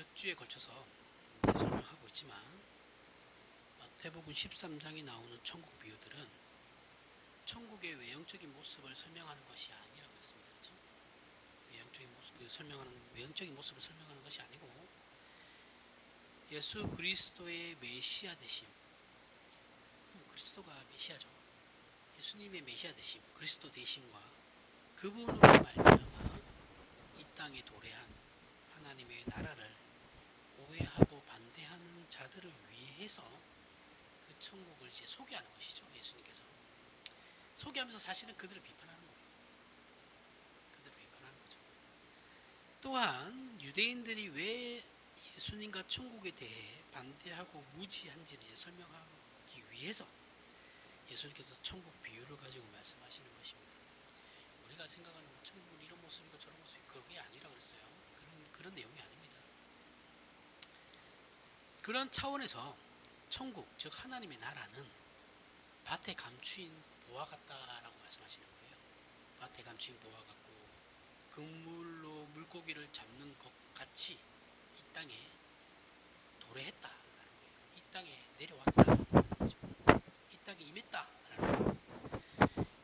몇 주에 걸쳐서 설명하고 있지만 마태복음 13장에 나오는 천국 비유들은 천국의 외형적인 모습을 설명하는 것이 아니라고 했습니다. 그렇죠? 외형적인 모습을 설명하는 것이 아니고 예수 그리스도의 메시아 되심, 그리스도가 메시아죠. 예수님의 메시아 되심, 그리스도 되심과 그분으로 말미암아 이 땅에 도래한 하나님의 나라를 오해하고 반대하는 자들을 위해서 그 천국을 이제 소개하는 것이죠. 예수님께서 소개하면서 사실은 그들을 비판하는 거예요. 그들을 비판하는 거죠. 또한 유대인들이 왜 예수님과 천국에 대해 반대하고 무지한지를 이제 설명하기 위해서 예수님께서 천국 비유를 가지고 말씀하시는 것입니다. 우리가 생각하는 천국은 이런 모습이고 저런 모습이고 그게 아니라 그랬어요. 그런 내용이 아닙니다. 그런 차원에서 천국, 즉 하나님의 나라는 밭에 감추인 보화 같다라고 말씀하시는 거예요. 밭에 감추인 보화 같고 그물로 물고기를 잡는 것 같이 이 땅에 도래했다라는 거예요. 이 땅에 내려왔다라는 거죠. 이 땅에 임했다라는 거예요.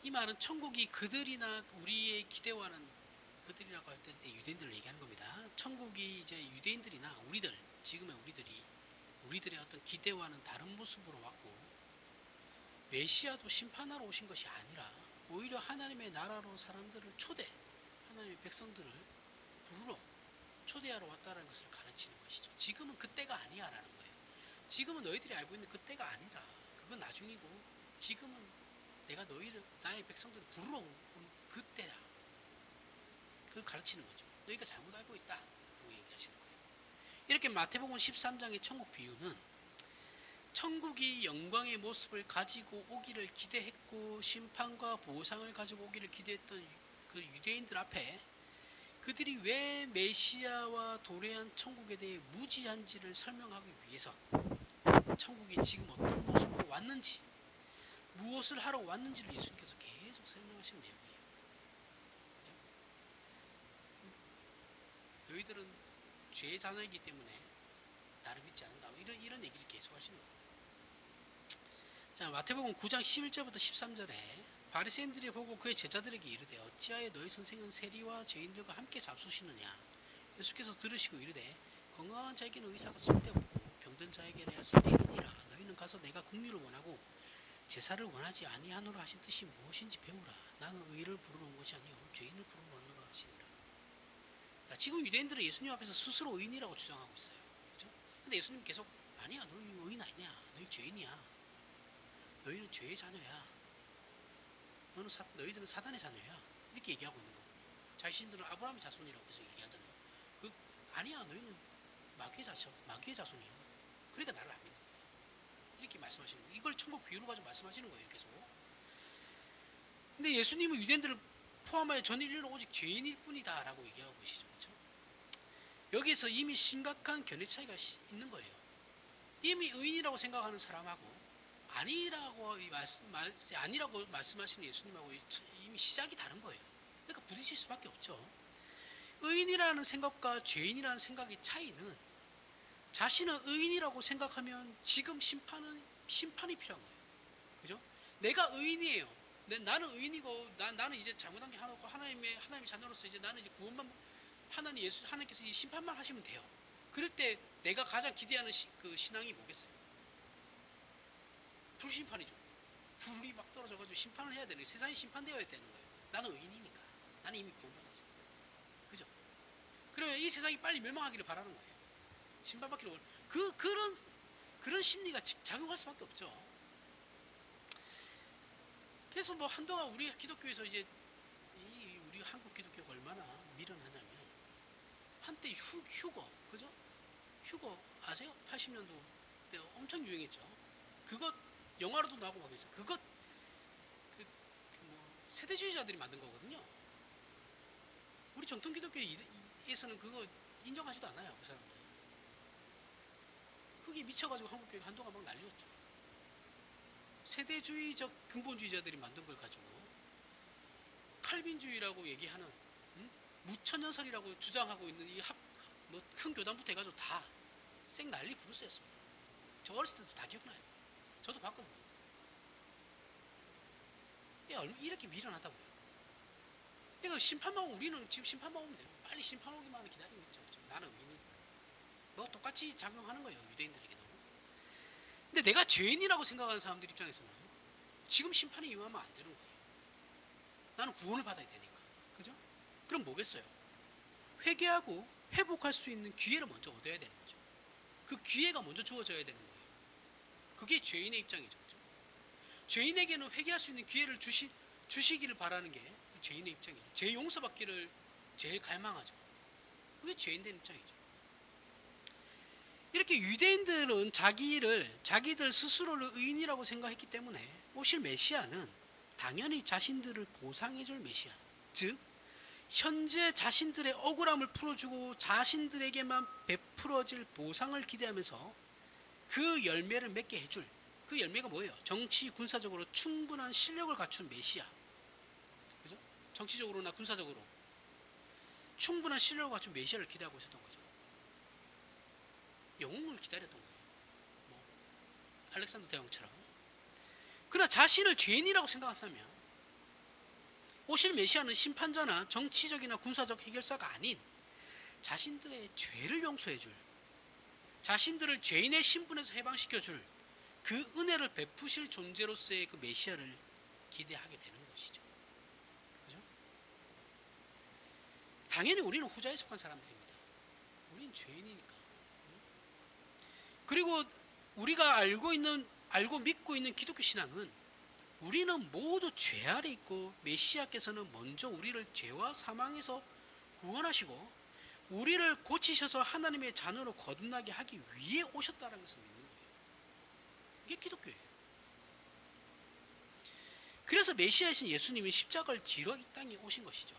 이 말은 천국이 그들이나 우리의 기대와는, 그들이라고 할 때 유대인들을 얘기하는 겁니다. 천국이 이제 유대인들이나 우리들, 지금의 우리들의 어떤 기대와는 다른 모습으로 왔고, 메시아도 심판하러 오신 것이 아니라 오히려 하나님의 나라로 사람들을 하나님의 백성들을 부르러 초대하러 왔다는 것을 가르치는 것이죠. 지금은 그때가 아니야라는 거예요. 지금은 너희들이 알고 있는 그때가 아니다. 그건 나중이고, 지금은 내가 나의 백성들을 부르러 온 그때다. 그걸 가르치는 거죠. 너희가 잘못 알고 있다. 라고 얘기하시는 거예요. 이렇게 마태복음 13장의 천국 비유는 천국이 영광의 모습을 가지고 오기를 기대했고 심판과 보상을 가지고 오기를 기대했던 그 유대인들 앞에 그들이 왜 메시아와 도래한 천국에 대해 무지한지를 설명하기 위해서 천국이 지금 어떤 모습으로 왔는지, 무엇을 하러 왔는지를 예수님께서 계속 설명하시는 내용이에요. 그렇죠? 너희들은 죄의 자녀이기 때문에 나를 믿지 않는다. 이런 얘기를 계속 하시는 거예요. 자, 마태복음 9장 11절부터 13절에 바리새인들이 보고 그의 제자들에게 이르되 어찌하여 너희 선생은 세리와 죄인들과 함께 잡수시느냐. 예수께서 들으시고 이르되 건강한 자에게는 의사가 쓸데없고 병든 자에게는 쓸데있느니라. 너희는 가서 내가 긍휼을 원하고 제사를 원하지 아니하노라 하신 뜻이 무엇인지 배우라. 나는 의를 부르러 온 것이 아니요 죄인을 부르러 왔노라 하시니라. 자, 지금 유대인들은 예수님 앞에서 스스로 의인이라고 주장하고 있어요. 그렇죠? 근데 예수님 계속 아니야, 너희 의인 아니냐, 너희 죄인이야. 너희는 죄의 자녀야. 너희들은 사단의 자녀야. 이렇게 얘기하고 있는 거고, 자신들은 아브라함의 자손이라고 계속 얘기하잖아요. 아니야, 너희는 마귀의 자손이야. 그러니까 나를 안 믿는 거야. 이렇게 말씀하시는 거예요. 이걸 천국 비유로 가지고 말씀하시는 거예요, 계속. 근데 예수님은 유대인들을 포함하여 전 인류는 오직 죄인일 뿐이다 라고 얘기하고 계시죠. 그렇죠? 여기서 이미 심각한 견해 차이가 있는 거예요. 이미 의인이라고 생각하는 사람하고 아니라고 말씀하시는 예수님하고 이미 시작이 다른 거예요. 그러니까 부딪힐 수밖에 없죠. 의인이라는 생각과 죄인이라는 생각의 차이는, 자신은 의인이라고 생각하면 지금 심판이 필요한 거예요. 그죠? 내가 의인이에요. 나는 의인이고 나는 이제 잘못한 게 하나 없고 하나님의 자녀로서 이제 나는 이제 구원만, 하나님께서 이 심판만 하시면 돼요. 그럴 때 내가 가장 기대하는 그 신앙이 뭐겠어요? 불심판이죠. 불이 막 떨어져가지고 심판을 해야 되는 거예요. 세상이 심판되어야 되는 거예요. 나는 의인이니까. 나는 이미 구원받았으니까. 그죠? 그러면 이 세상이 빨리 멸망하기를 바라는 거예요. 심판받기를 그런 심리가 작용할 수밖에 없죠. 그래서 뭐 한동안 우리 기독교에서 이제 우리 한국 기독교가 얼마나 미련하냐면, 한때 그죠? 휴거 아세요? 80년도 때 엄청 유행했죠. 그것 영화로도 나오고 막 있어요. 그것 세대주의자들이 만든 거거든요. 우리 정통 기독교에서는 그거 인정하지도 않아요, 그 사람들. 그게 미쳐가지고 한국 교회가 한동안 막 난리였죠. 세대주의적 근본주의자들이 만든 걸 가지고 칼빈주의라고 얘기하는, 무천년설이라고 주장하고 있는 이 뭐 큰 교단부터 해가지고 다 쌩 난리 부르스였습니다. 저 어렸을 때도 다 기억나요. 저도 봤거든요. 이렇게 미련하다고요. 이거 심판만 오면, 우리는 지금 심판만 오면 돼요. 빨리 심판 오기만 기다리고 있죠. 그렇죠? 나는 의인이니까. 뭐 똑같이 작용하는 거예요, 유대인들에게도. 근데 내가 죄인이라고 생각하는 사람들 입장에서는 지금 심판에 임하면 안 되는 거예요. 나는 구원을 받아야 되니까. 그죠? 그럼 뭐겠어요? 회개하고 회복할 수 있는 기회를 먼저 얻어야 되는 거죠. 그 기회가 먼저 주어져야 되는 거예요. 그게 죄인의 입장이죠. 그죠? 죄인에게는 회개할 수 있는 기회를 주시기를 바라는 게 죄인의 입장이에요. 죄 용서받기를 제일 갈망하죠. 그게 죄인된 입장이죠. 이렇게 유대인들은 자기들 스스로를 의인이라고 생각했기 때문에 오실 메시아는 당연히 자신들을 보상해줄 메시아, 즉 현재 자신들의 억울함을 풀어주고 자신들에게만 베풀어질 보상을 기대하면서 그 열매를 맺게 해줄, 그 열매가 뭐예요? 정치 군사적으로 충분한 실력을 갖춘 메시아, 그죠? 정치적으로나 군사적으로 충분한 실력을 갖춘 메시아를 기대하고 있었던 거죠. 영웅을 기다렸던 거예요. 뭐 알렉산더 대왕처럼. 그러나 자신을 죄인이라고 생각한다면 오실 메시아는 심판자나 정치적이나 군사적 해결사가 아닌 자신들의 죄를 용서해줄, 자신들을 죄인의 신분에서 해방시켜줄 그 은혜를 베푸실 존재로서의 그 메시아를 기대하게 되는 것이죠. 그죠? 당연히 우리는 후자에 속한 사람들입니다. 우리는 죄인이니까. 그리고 우리가 알고 믿고 있는 기독교 신앙은 우리는 모두 죄 아래 있고 메시아께서는 먼저 우리를 죄와 사망에서 구원하시고 우리를 고치셔서 하나님의 자녀로 거듭나게 하기 위해 오셨다는 것을 믿는 거예요. 이게 기독교예요. 그래서 메시아이신 예수님이 십자가를 지러 이 땅에 오신 것이죠.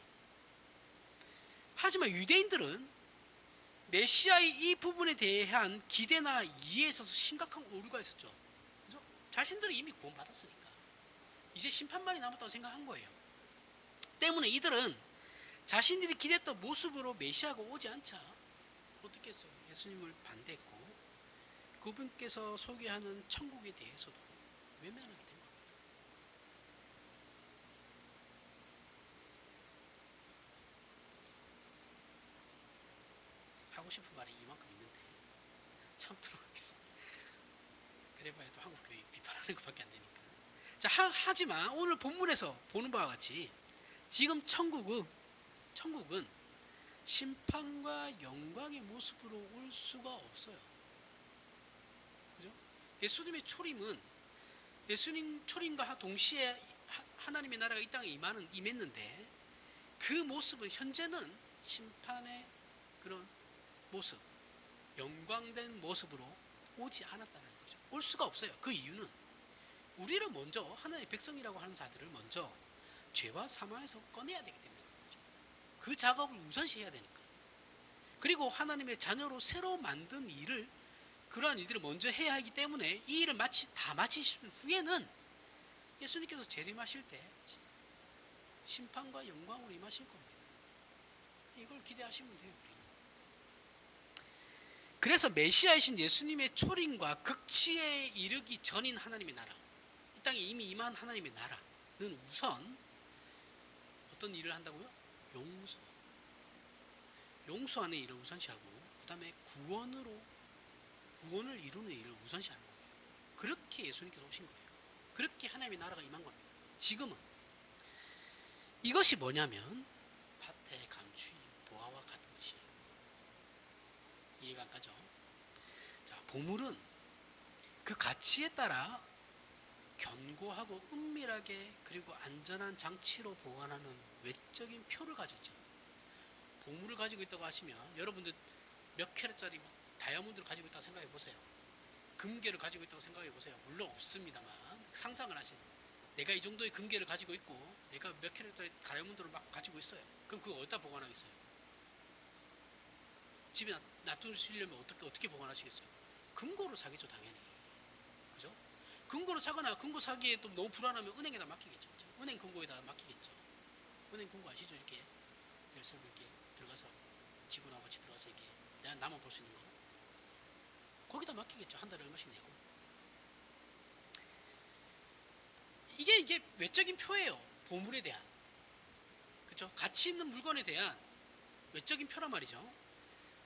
하지만 유대인들은 메시아의 이 부분에 대한 기대나 이해에 있어서 심각한 오류가 있었죠. 그죠? 자신들이 이미 구원받았으니까 이제 심판만이 남았다고 생각한 거예요. 때문에 이들은 자신들이 기대했던 모습으로 메시아가 오지 않자 어떻게 했어요? 예수님을 반대했고 그분께서 소개하는 천국에 대해서도 외면하게 된 겁니다. 하고 싶은 말이 이만큼 있는데 참도록 하겠습니다. 그래봐야 또 한국 교회 비판하는 것밖에 안 되니까. 자, 하지만 오늘 본문에서 보는 바와 같이 지금 천국은 심판과 영광의 모습으로 올 수가 없어요. 그죠? 예수님의 초림은 예수님 초림과 동시에 하나님의 나라가 이 땅에 임했는데 그 모습은 현재는 심판의 그런 모습, 영광된 모습으로 오지 않았다는 거죠. 올 수가 없어요. 그 이유는 우리를 먼저 하나님의 백성이라고 하는 자들을 먼저 죄와 사망에서 꺼내야 되기 때문에 그렇죠. 그 작업을 우선시해야 되니까. 그리고 하나님의 자녀로 새로 만든 일을, 그러한 일들을 먼저 해야 하기 때문에 이 일을 다 마치신 후에는 예수님께서 재림하실 때 심판과 영광으로 임하실 겁니다. 이걸 기대하시면 돼요. 우리는. 그래서 메시아이신 예수님의 초림과 극치에 이르기 전인 하나님의 나라, 이 땅에 이미 임한 하나님의 나라는 우선 어떤 일을 한다고요? 용서하는 일을 우선시하고 그 다음에 구원을 이루는 일을 우선시하는 거예요. 그렇게 예수님께서 오신 거예요. 그렇게 하나님의 나라가 임한 겁니다. 지금은 이것이 뭐냐면 밭에 감추인 보화와 같은 뜻이에요. 이해가 안 가죠? 자, 보물은 그 가치에 따라 견고하고 은밀하게 그리고 안전한 장치로 보관하는 외적인 표를 가졌죠. 보물을 가지고 있다고 하시면 여러분들 몇 캐럿짜리 다이아몬드를 가지고 있다고 생각해 보세요. 금괴를 가지고 있다고 생각해 보세요. 물론 없습니다만 상상을 하시면 내가 이 정도의 금괴를 가지고 있고 내가 몇 캐럿짜리 다이아몬드를 막 가지고 있어요. 그럼 그거 어디다 보관하겠어요? 집에 놔두시려면 어떻게 보관하시겠어요? 금고로 사겠죠, 당연히. 그죠? 금고로 사거나 금고 사기에 또 너무 불안하면 은행에다 맡기겠죠. 그렇죠? 은행 금고에다 맡기겠죠. 은행 금고 아시죠? 이렇게 열쇠로 이렇게 들어가서 직원하고 같이 들어가서 이렇게 내가 나만 볼 수 있는 거. 거기다 맡기겠죠. 한 달에 얼마씩 내고. 이게 외적인 표예요. 보물에 대한. 그렇죠? 가치 있는 물건에 대한 외적인 표란 말이죠.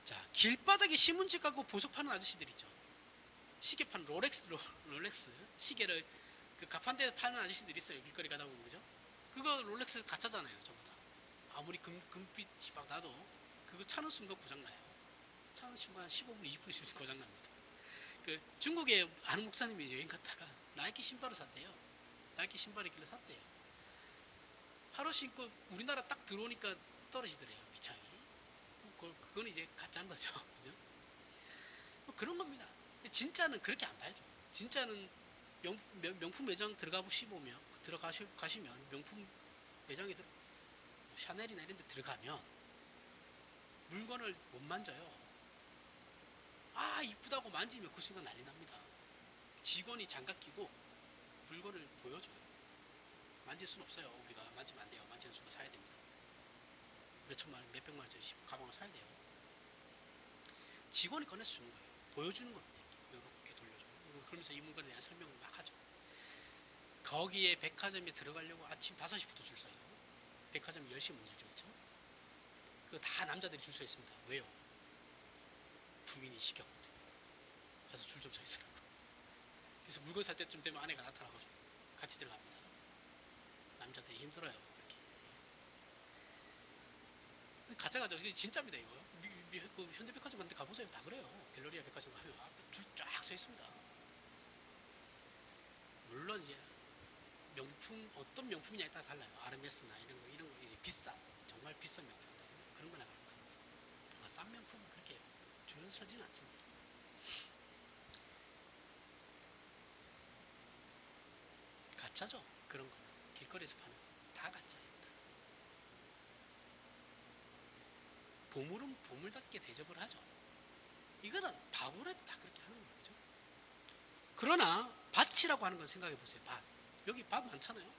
자, 길바닥에 신문지 깔고 보석 파는 아저씨들 있죠. 시계 파는 롤렉스 시계를 그 가판대 파는 아저씨들 있어요. 길거리 가다 보면. 그죠? 그거 롤렉스 가짜잖아요. 전부 다. 아무리 금빛이 막 나도 그거 차는 순간 고장나요. 차는 순간 15분, 20분 있으면 고장납니다. 그 중국에 아는 목사님이 여행 갔다가 나이키 신발을 샀대요. 나이키 신발을 길래 샀대요. 하루 신고 우리나라 딱 들어오니까 떨어지더래요. 밑창이. 그건 이제 가짜인 거죠. 그죠? 뭐 그런 겁니다. 진짜는 그렇게 안 팔죠. 진짜는 명품 매장 들어가시면 명품 매장에 샤넬이나 이런 데 들어가면 물건을 못 만져요. 아, 이쁘다고 만지면 그 순간 난리 납니다. 직원이 장갑 끼고 물건을 보여줘요. 만질 수는 없어요. 우리가 만지면 안 돼요. 만지는 순간 사야 됩니다. 몇 천만 원, 몇 백만 원짜리 가방을 사야 돼요. 직원이 꺼내서 주는 거예요. 보여주는 겁니다. 이렇게 돌려줘요. 그러면서 이 물건에 대한 설명을 막 하죠. 거기에 백화점에 들어가려고 아침 5시부터 줄 서요. 백화점 10시 문 열죠. 그렇죠? 그거 다 남자들이 줄 서 있습니다. 왜요? 부인이 시켰거든요. 가서 줄 좀 서 있으라고. 그래서 물건 살 때쯤 되면 아내가 나타나고 같이 들어갑니다. 남자들이 힘들어요. 이렇게. 가짜가죠. 진짜입니다. 이거. 그 현대백화점 같은 데 가보세요. 다 그래요. 갤러리아 백화점 가면 앞에 줄 쫙 서 있습니다. 물론 이제 명품, 어떤 명품이냐에 따라 달라요. 아르메스나 이런 거 비싼, 정말 비싼 명품들 그런 거나 그렇고, 싼 명품은 그렇게 줄 서지는 않습니다. 가짜죠. 그런 거는 길거리에서 파는 거 다 가짜입니다. 보물은 보물답게 대접을 하죠. 이거는 바보라도 다 그렇게 하는 거죠. 그러나 밭이라고 하는 건 생각해 보세요. 밭. 여기 밭 많잖아요.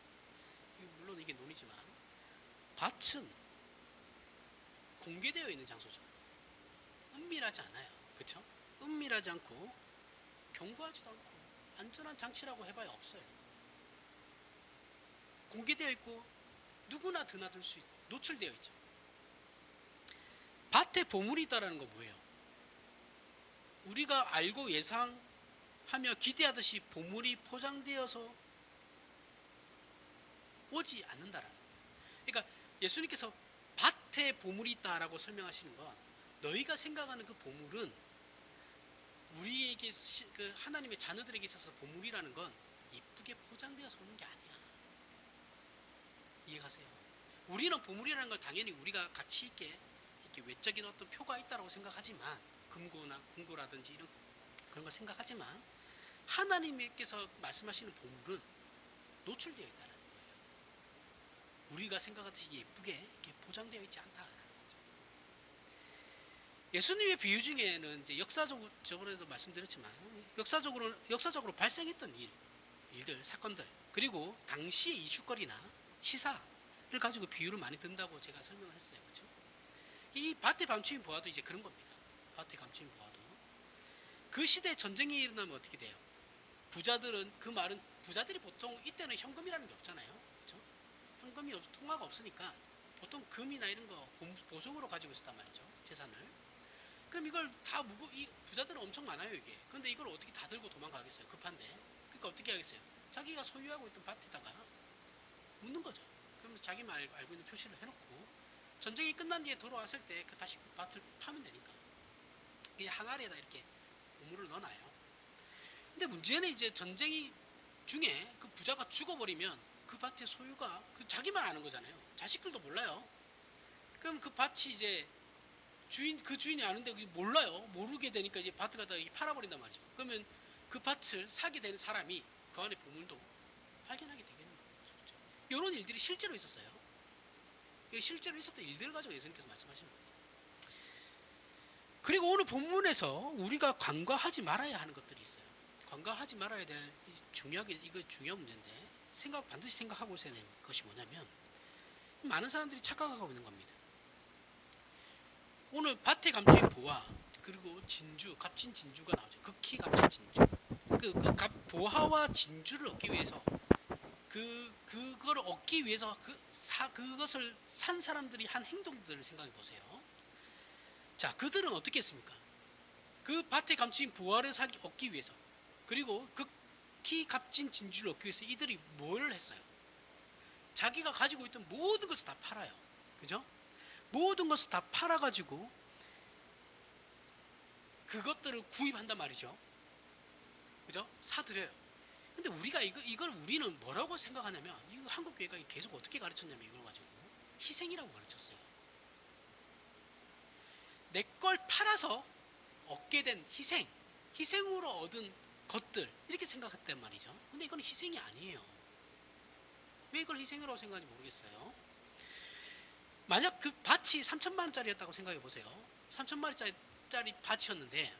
물론 이게 논이지만 밭은 공개되어 있는 장소죠. 은밀하지 않아요. 그렇죠? 은밀하지 않고 경고하지도 않고 안전한 장치라고 해봐야 없어요. 공개되어 있고 누구나 드나들 수 노출되어 있죠. 밭에 보물이 있다는 건 뭐예요? 우리가 알고 예상하며 기대하듯이 보물이 포장되어서 오지 않는다라는 거예요. 그러니까 예수님께서 밭에 보물이 있다라고 설명하시는 건 너희가 생각하는 그 보물은 우리에게 그 하나님의 자녀들에게 있어서 보물이라는 건 이쁘게 포장되어서 오는 게 아니야. 이해가세요? 우리는 보물이라는 걸 당연히 우리가 가치 있게 이렇게 외적인 어떤 표가 있다라고 생각하지만 금고나 금고라든지 이런 그런 걸 생각하지만 하나님께서 말씀하시는 보물은 노출되어 있다는 거예요. 우리가 생각하듯이 예쁘게 이렇게 포장되어 있지 않다라는 거죠. 예수님의 비유 중에는 이제 역사적으로 저번에도 말씀드렸지만 역사적으로 발생했던 일들, 사건들 그리고 당시의 이슈거리나 시사를 가지고 비유를 많이 든다고 제가 설명을 했어요. 그렇죠? 이 밭에 감추인 보화도 이제 그런 겁니다. 밭에 감추인 보화도. 그 시대에 전쟁이 일어나면 어떻게 돼요? 부자들이 보통 이때는 현금이라는 게 없잖아요. 그렇죠? 현금이 통화가 없으니까 보통 금이나 이런 거 보석으로 가지고 있었단 말이죠. 재산을. 그럼 이걸 다 이 부자들은 엄청 많아요, 이게. 그런데 이걸 어떻게 다 들고 도망가겠어요? 급한데. 그러니까 어떻게 하겠어요? 자기가 소유하고 있던 밭에다가 묻는 거죠. 그러면 자기만 알고 있는 표시를 해놓고 전쟁이 끝난 뒤에 돌아왔을 때 다시 그 밭을 파면 되니까 이 항아리에다 이렇게 보물을 넣어놔요. 근데 문제는 이제 전쟁이 중에 그 부자가 죽어버리면 그 밭의 소유가 자기만 아는 거잖아요. 자식들도 몰라요. 그럼 그 밭이 이제 그 주인이 아는데 몰라요. 모르게 되니까 이제 밭을 갖다가 팔아버린단 말이죠. 그러면 그 밭을 사게 되는 사람이 그 안에 보물도 발견하게 되겠는 거죠. 이런 일들이 실제로 있었어요. 실제로 있었던 일들을 가지고 예수님께서 말씀하시는 겁니다. 그리고 오늘 본문에서 우리가 간과하지 말아야 하는 것들이 있어요. 간과하지 말아야 될 이거 중요한 문제인데 반드시 생각하고 있어야 되는 것이 뭐냐면 많은 사람들이 착각하고 있는 겁니다. 오늘 밭에 감추인 보화, 그리고 진주, 값진 진주가 나오죠. 극히 값진 진주. 보화와 진주를 얻기 위해서 그걸 얻기 위해서 그것을 산 사람들이 한 행동들을 생각해 보세요. 자, 그들은 어떻게 했습니까? 그 밭에 감추인 보화를 얻기 위해서, 그리고 극히 값진 진주를 얻기 위해서 이들이 뭘 했어요? 자기가 가지고 있던 모든 것을 다 팔아요. 그죠? 모든 것을 다 팔아가지고 그것들을 구입한단 말이죠. 그죠? 사들여요. 근데 우리가 이걸 우리는 뭐라고 생각하냐면, 이 한국 교회가 계속 어떻게 가르쳤냐면, 이걸 가지고 희생이라고 가르쳤어요. 내 걸 팔아서 얻게 된 희생으로 얻은 것들, 이렇게 생각했단 말이죠. 근데 이건 희생이 아니에요. 왜 이걸 희생이라고 생각하는지 모르겠어요. 만약 그 밭이 3천만 원짜리였다고 생각해 보세요. 3천만 원짜리 밭이었는데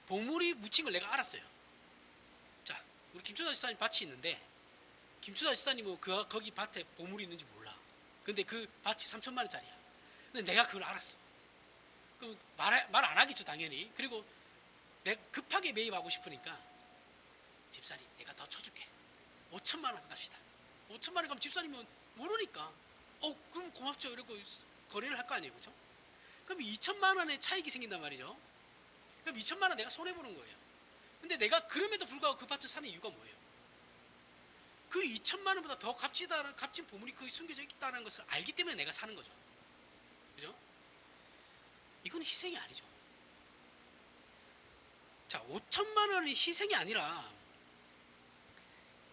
보물이 묻힌 걸 내가 알았어요. 자, 우리 김초자 지사님 밭이 있는데, 김초자 지사님은 거기 밭에 보물이 있는지 몰라. 근데 그 밭이 3천만 원짜리야. 근데 내가 그걸 알았어. 그럼 말 안 하겠죠, 당연히. 그리고 내가 급하게 매입하고 싶으니까, 집사님 내가 더 쳐줄게, 5천만 원 갑시다. 5천만 원 가면 집사님은 모르니까 그럼 고맙죠 이러고 거래를 할 거 아니에요. 그렇죠? 그럼 2천만 원의 차익이 생긴단 말이죠. 그럼 2천만 원 내가 손해보는 거예요. 근데 내가 그럼에도 불구하고 그 밭을 사는 이유가 뭐예요? 그 2천만 원보다 더 값진 보물이 거기 숨겨져 있다는 것을 알기 때문에 내가 사는 거죠. 그죠? 이건 희생이 아니죠. 자, 5천만 원이 희생이 아니라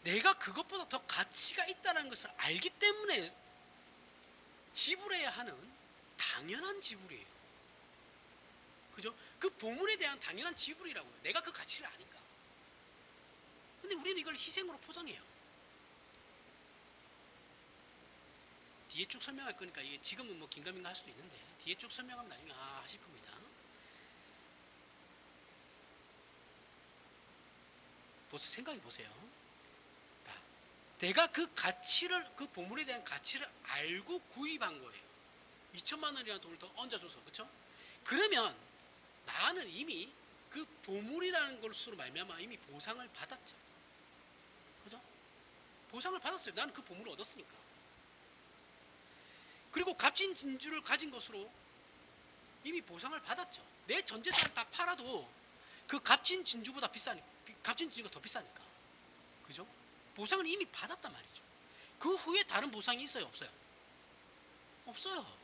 내가 그것보다 더 가치가 있다는 것을 알기 때문에 지불해야 하는 당연한 지불이에요. 그죠? 그 보물에 대한 당연한 지불이라고요. 내가 그 가치를 아니까. 근데 우리는 이걸 희생으로 포장해요. 뒤에 쭉 설명할 거니까, 이게 지금은 뭐 긴가민가 할 수도 있는데, 뒤에 쭉 설명하면 나중에 하실 겁니다. 생각해 보세요. 내가 그 보물에 대한 가치를 알고 구입한 거예요. 2천만 원이라는 돈을 더 얹어줘서. 그렇죠? 그러면 나는 이미 그 보물이라는 것으로 말미암아 이미 보상을 받았죠. 그죠? 보상을 받았어요. 나는 그 보물을 얻었으니까. 그리고 값진 진주를 가진 것으로 이미 보상을 받았죠. 내 전 재산을 다 팔아도 그 값진 진주가 더 비싸니까. 그죠? 보상을 이미 받았단 말이죠. 그 후에 다른 보상이 있어요, 없어요? 없어요.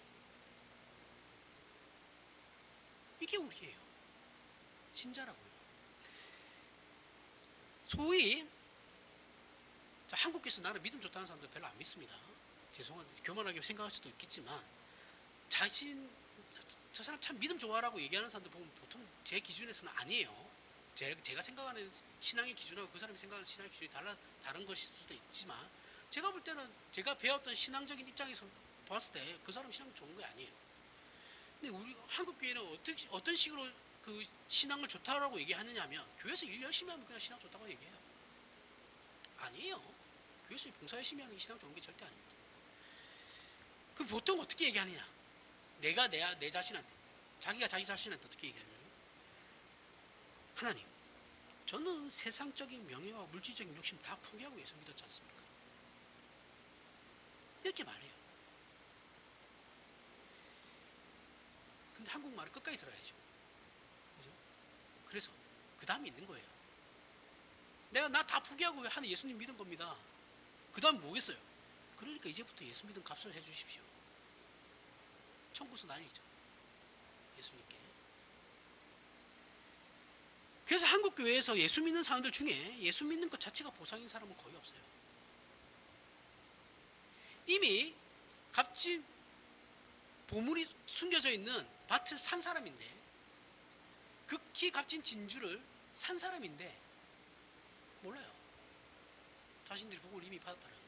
이게 우리예요. 신자라고요. 소위 한국에서 나는 믿음 좋다는 사람들 별로 안 믿습니다. 죄송한데 교만하게 생각할 수도 있겠지만, 저 사람 참 믿음 좋아라고 얘기하는 사람들 보면 보통 제 기준에서는 아니에요. 제가 생각하는 신앙의 기준하고 그 사람이 생각하는 신앙의 기준이 다른 것일 수도 있지만, 제가 볼 때는 제가 배웠던 신앙적인 입장에서 봤을 때 그 사람 신앙이 좋은 게 아니에요. 근데 우리 한국 교회는 어떤 식으로 그 신앙을 좋다라고 얘기하느냐 하면, 교회에서 일 열심히 하면 그냥 신앙 좋다고 얘기해요. 아니에요. 교회에서 봉사 열심히 하는 게 신앙 좋은 게 절대 아닙니다. 그럼 보통 어떻게 얘기하느냐? 내가 내 자신한테, 자기가 자기 자신한테 어떻게 얘기하냐면, 하나님, 저는 세상적인 명예와 물질적인 욕심 다 포기하고 예수 믿었지 않습니까? 이렇게 말해요. 근데 한국말을 끝까지 들어야죠. 그죠? 그래서 그 다음에 있는 거예요. 나 다 포기하고 왜 하는 예수님 믿은 겁니다. 그 다음 뭐겠어요? 그러니까 이제부터 예수 믿은 값을 해주십시오. 청구서 난리죠. 예수님께. 그래서 한국 교회에서 예수 믿는 사람들 중에 예수 믿는 것 자체가 보상인 사람은 거의 없어요. 이미 값진 보물이 숨겨져 있는 밭을 산 사람인데, 극히 값진 진주를 산 사람인데 몰라요. 자신들이 복을 이미 받았다는 거예요.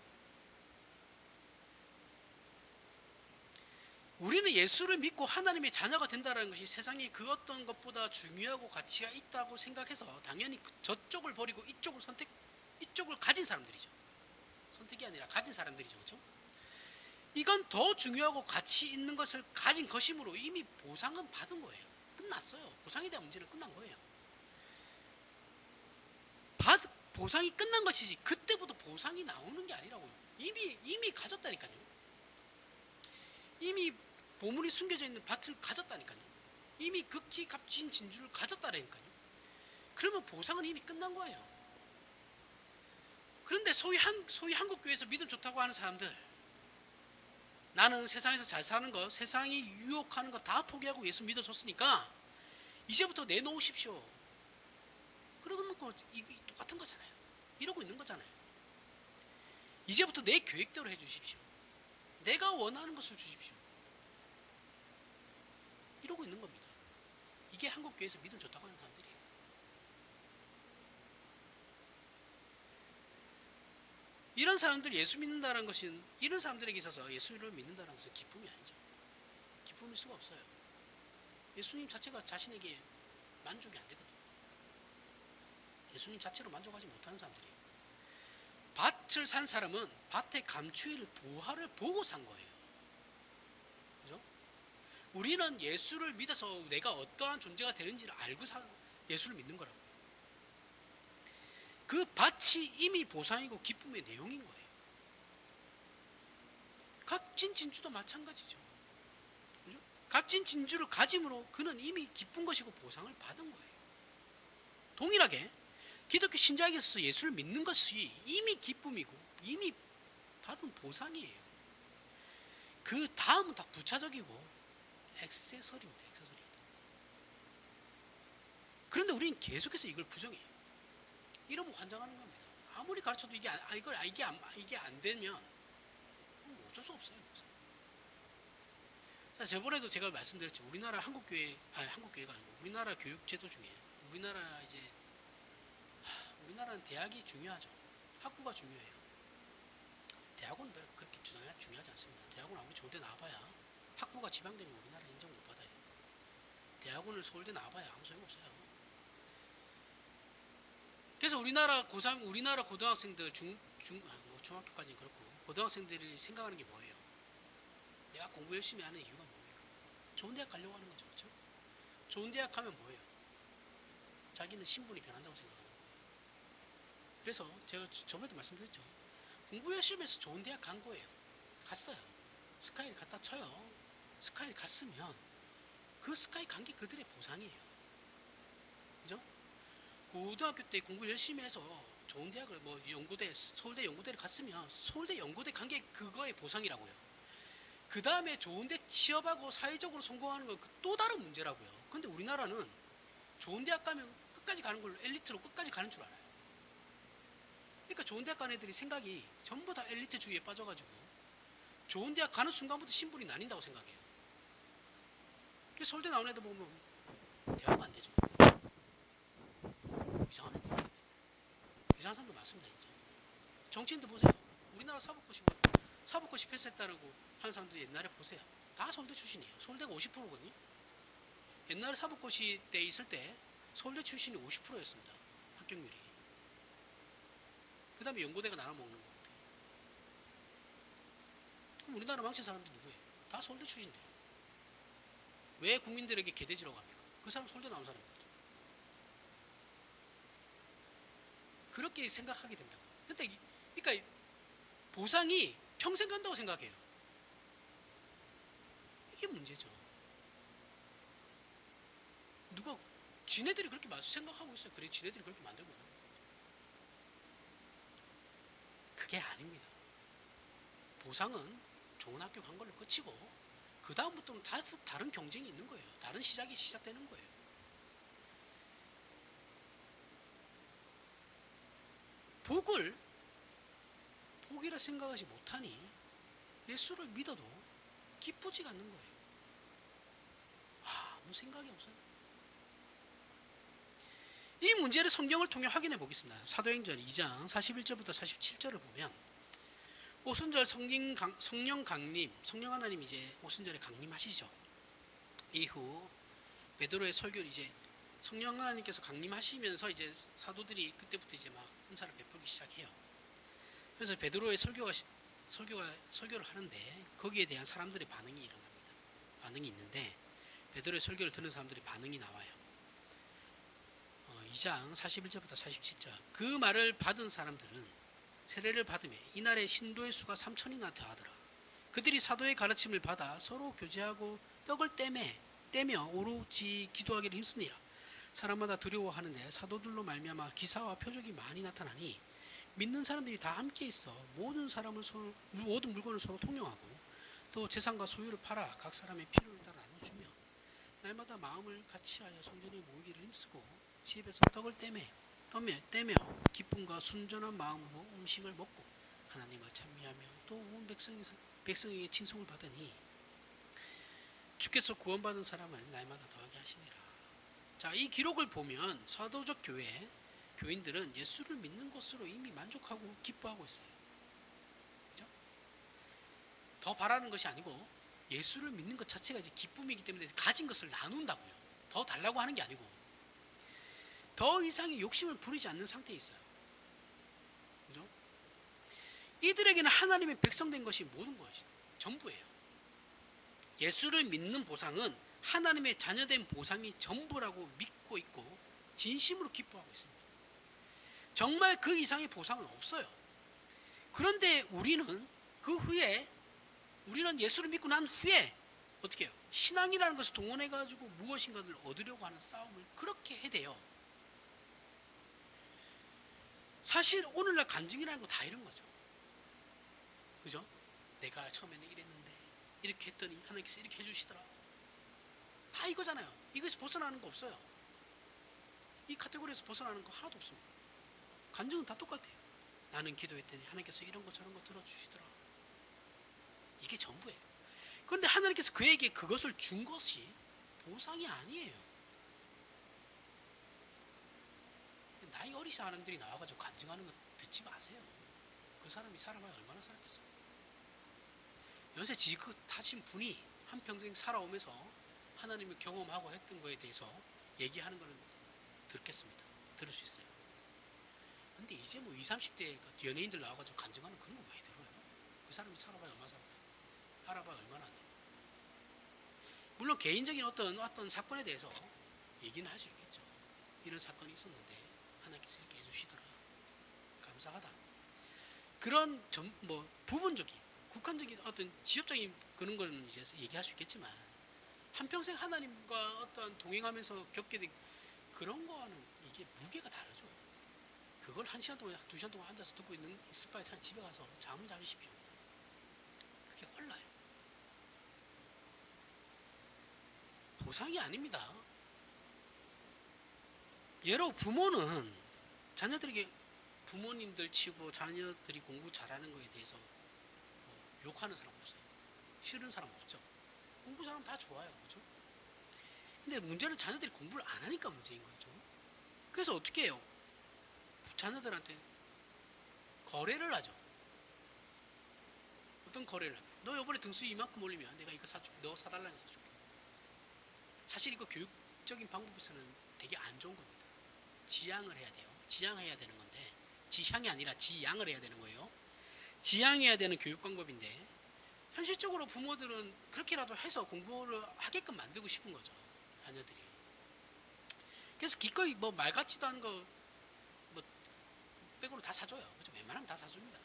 우리는 예수를 믿고 하나님의 자녀가 된다는 것이 세상에 그 어떤 것보다 중요하고 가치가 있다고 생각해서 당연히 저쪽을 버리고 이쪽을 가진 사람들이죠. 선택이 아니라 가진 사람들이죠. 그렇죠? 이건 더 중요하고 가치 있는 것을 가진 것이므로 이미 보상은 받은 거예요. 끝났어요. 보상에 대한 문제는 끝난 거예요. 보상이 끝난 것이지 그때부터 보상이 나오는 게 아니라고요. 이미 가졌다니까요. 이미 보물이 숨겨져 있는 밭을 가졌다니까요. 이미 극히 값진 진주를 가졌다니까요. 그러면 보상은 이미 끝난 거예요. 그런데 소위 한국교회에서 믿음 좋다고 하는 사람들, 나는 세상에서 잘 사는 것, 세상이 유혹하는 거 다 포기하고 예수 믿어줬으니까 이제부터 내놓으십시오. 그러는 거 똑같은 거잖아요. 이러고 있는 거잖아요. 이제부터 내 계획대로 해주십시오. 내가 원하는 것을 주십시오. 이러고 있는 겁니다. 이게 한국교회에서 믿음 좋다고 하는 사람들이에요. 이런 사람들 예수 믿는다는 것은, 이런 사람들에게 있어서 예수를 믿는다는 것은 기쁨이 아니죠. 기쁨일 수가 없어요. 예수님 자체가 자신에게 만족이 안 되거든요. 예수님 자체로 만족하지 못하는 사람들이에요. 밭을 산 사람은 밭의 감추일 부활을 보고 산 거예요. 그죠? 우리는 예수를 믿어서 내가 어떠한 존재가 되는지를 알고 예수를 믿는 거라고. 그 밭이 이미 보상이고 기쁨의 내용인 거예요. 값진 진주도 마찬가지죠. 그죠? 값진 진주를 가짐으로 그는 이미 기쁜 것이고 보상을 받은 거예요. 동일하게 기독교 신자에게 있어서 예수를 믿는 것이 이미 기쁨이고 이미 받은 보상이에요. 그 다음은 다 부차적이고 액세서리입니다. 그런데 우리는 계속해서 이걸 부정해요. 이러면 환장하는 겁니다. 아무리 가르쳐도 이게 안 되면 어쩔 수 없어요. 자, 저번에도 제가 말씀드렸죠. 우리나라 한국교회가 아니고 우리나라 교육제도 중에 우리나라는 대학이 중요하죠. 학부가 중요해요. 대학은 별로 그렇게 중요하지 않습니다. 대학은 아무리 좋은 데 나와봐야 학부가 지방되면 우리나라는 인정 못 받아요. 대학원을 서울대 나와봐야 아무 소용없어요. 그래서 우리나라 고등학생들 중학교까지는 그렇고 고등학생들이 생각하는 게 뭐예요? 내가 공부 열심히 하는 이유가 뭡니까? 좋은 대학 가려고 하는 거죠. 그렇죠? 좋은 대학 가면 뭐예요? 자기는 신분이 변한다고 생각하는 거예요. 그래서 제가 저번에도 말씀드렸죠. 공부 열심히 해서 좋은 대학 간 거예요. 갔어요. 스카이를 갖다 쳐요. 스카이를 갔으면 그 스카이 간 게 그들의 보상이에요. 그죠? 고등학교 때 공부 열심히 해서 좋은 대학을 서울대 연고대를 갔으면 서울대 연고대 간 게 그거의 보상이라고요. 그 다음에 좋은 데 취업하고 사회적으로 성공하는 건 또 다른 문제라고요. 근데 우리나라는 좋은 대학 가면 끝까지 가는 걸로 엘리트로 끝까지 가는 줄 알아요. 그러니까 좋은 대학 가는 애들이 생각이 전부 다 엘리트주의에 빠져가지고 좋은 대학 가는 순간부터 신분이 나뉜다고 생각해요. 그래서 서울대 나온 애들 보면 대학 안 되죠. 이상한 애들. 이상한 사람도 많습니다. 진짜. 정치인들 보세요. 우리나라 사법고시 패스했다고 하는 사람들 옛날에 보세요. 다 서울대 출신이에요. 서울대가 50%거든요. 옛날에 사법고시 때 있을 때 서울대 출신이 50%였습니다. 합격률이. 그 다음에 연고대가 나눠 먹는 거. 그럼 우리나라 망친 사람들 누구예요? 다 서울대 출신들. 왜 국민들에게 개돼지라고 합니까? 그 사람 서울대 나온 사람입니다. 그렇게 생각하게 된다고. 그러니까 보상이 평생 간다고 생각해요. 이게 문제죠. 지네들이 그렇게 생각하고 있어요. 그래, 지네들이 그렇게 만들고 있는 거예요. 그게 아닙니다. 보상은 좋은 학교 간 걸로 끝이고 그 다음부터는 다른 경쟁이 있는 거예요. 다른 시작이 시작되는 거예요. 복이라 생각하지 못하니 예수를 믿어도 기쁘지가 않는 거예요. 아무 생각이 없어요. 이 문제를 성경을 통해 확인해 보겠습니다. 사도행전 2장 41절부터 47절을 보면 오순절 성령 강림, 성령 하나님 이제 오순절에 강림하시죠. 이후 베드로의 설교를 이제 성령 하나님께서 강림하시면서 이제 사도들이 그때부터 이제 막 은사를 베풀기 시작해요. 그래서 베드로의 설교를 하는데 거기에 대한 사람들의 반응이 일어납니다. 반응이 있는데 베드로의 설교를 듣는 사람들의 반응이 나와요. 2장 41절부터 47절. 그 말을 받은 사람들은 세례를 받으며 이날에 신도의 수가 3천이나 더하더라. 그들이 사도의 가르침을 받아 서로 교제하고 떡을 떼며 오로지 기도하기를 힘쓰니라. 사람마다 두려워하는데 사도들로 말미암아 기사와 표적이 많이 나타나니 믿는 사람들이 다 함께 있어 모든 물건을 서로 통용하고 또 재산과 소유를 팔아 각 사람의 필요를 따라 나눠주며 날마다 마음을 같이하여 성전에 모이기를 힘쓰고 집에서 떡을 떼며 기쁨과 순전한 마음으로 음식을 먹고 하나님을 찬미하며 또 온 백성에게 칭송을 받으니 주께서 구원받은 사람을 날마다 더하게 하시니라. 자, 이 기록을 보면 사도적 교인들은 예수를 믿는 것으로 이미 만족하고 기뻐하고 있어요. 그죠? 더 바라는 것이 아니고 예수를 믿는 것 자체가 이제 기쁨이기 때문에 가진 것을 나눈다고요. 더 달라고 하는 게 아니고 더 이상의 욕심을 부리지 않는 상태에 있어요. 그죠? 이들에게는 하나님의 백성된 것이 모든 것이 전부예요. 예수를 믿는 보상은 하나님의 자녀된 보상이 전부라고 믿고 있고 진심으로 기뻐하고 있습니다. 정말 그 이상의 보상은 없어요. 그런데 우리는 우리는 예수를 믿고 난 후에 어떻게 해요? 신앙이라는 것을 동원해가지고 무엇인가를 얻으려고 하는 싸움을 그렇게 해대요. 사실 오늘날 간증이라는 거 다 이런 거죠. 그죠? 내가 처음에는 이랬는데 이렇게 했더니 하나님께서 이렇게 해주시더라. 다 이거잖아요. 이것에서 벗어나는 거 없어요. 이 카테고리에서 벗어나는 거 하나도 없습니다. 간증은 다 똑같아요. 나는 기도했더니 하나님께서 이런 거 저런 거 들어주시더라. 이게 전부예요. 그런데 하나님께서 그에게 그것을 준 것이 보상이 아니에요. 나이 어린 사람들이 나와가지고 간증하는 거 듣지 마세요. 그 사람이 살아봐야 얼마나 살았겠어요. 연세 지긋하신 분이 한평생 살아오면서 하나님을 경험하고 했던 거에 대해서 얘기하는 거는 들을 수 있어요. 근데 이제 뭐 20, 30대 연예인들 나와가지고 간증하는 그런 거 왜 들어요? 그 사람이 살아봐야 얼마나 살았다. 알아봐야 얼마나 안 돼. 물론 개인적인 어떤 사건에 대해서 얘기는 할 수 있겠죠. 이런 사건이 있었는데 하나님께서 이렇게 해주시더라. 감사하다. 그런 부분적인 국한적인 어떤 지역적인 그런 거는 이제 얘기할 수 있겠지만 한평생 하나님과 어떤 동행하면서 겪게 된 그런 거와는 이게 무게가 다르죠. 그걸 1시간 동안 2시간 동안 앉아서 듣고 있을 바에 차라리 집에 가서 잠을 자주십시오. 그게 올라요. 보상이 아닙니다. 예로 부모는 자녀들에게 부모님들 치고 자녀들이 공부 잘하는 거에 대해서 욕하는 사람 없어요. 싫은 사람 없죠. 공부 잘하면 다 좋아요. 그죠? 근데 문제는 자녀들이 공부를 안 하니까 문제인 거죠. 그래서 어떻게 해요? 자녀들한테 거래를 하죠. 어떤 거래를 하면 너 이번에 등수 이만큼 올리면 내가 이거 사줄게. 너 사달라는 사줄게. 사실 이거 교육적인 방법에서는 되게 안 좋은 겁니다. 지양을 해야 돼요. 지양해야 되는 건데 지향이 아니라 지양을 해야 되는 거예요. 지양해야 되는 교육 방법인데 현실적으로 부모들은 그렇게라도 해서 공부를 하게끔 만들고 싶은 거죠. 자녀들이. 그래서 기꺼이 말 같지도 않은 거 빼고는 다 사줘요. 그죠? 웬만하면 다 사줍니다.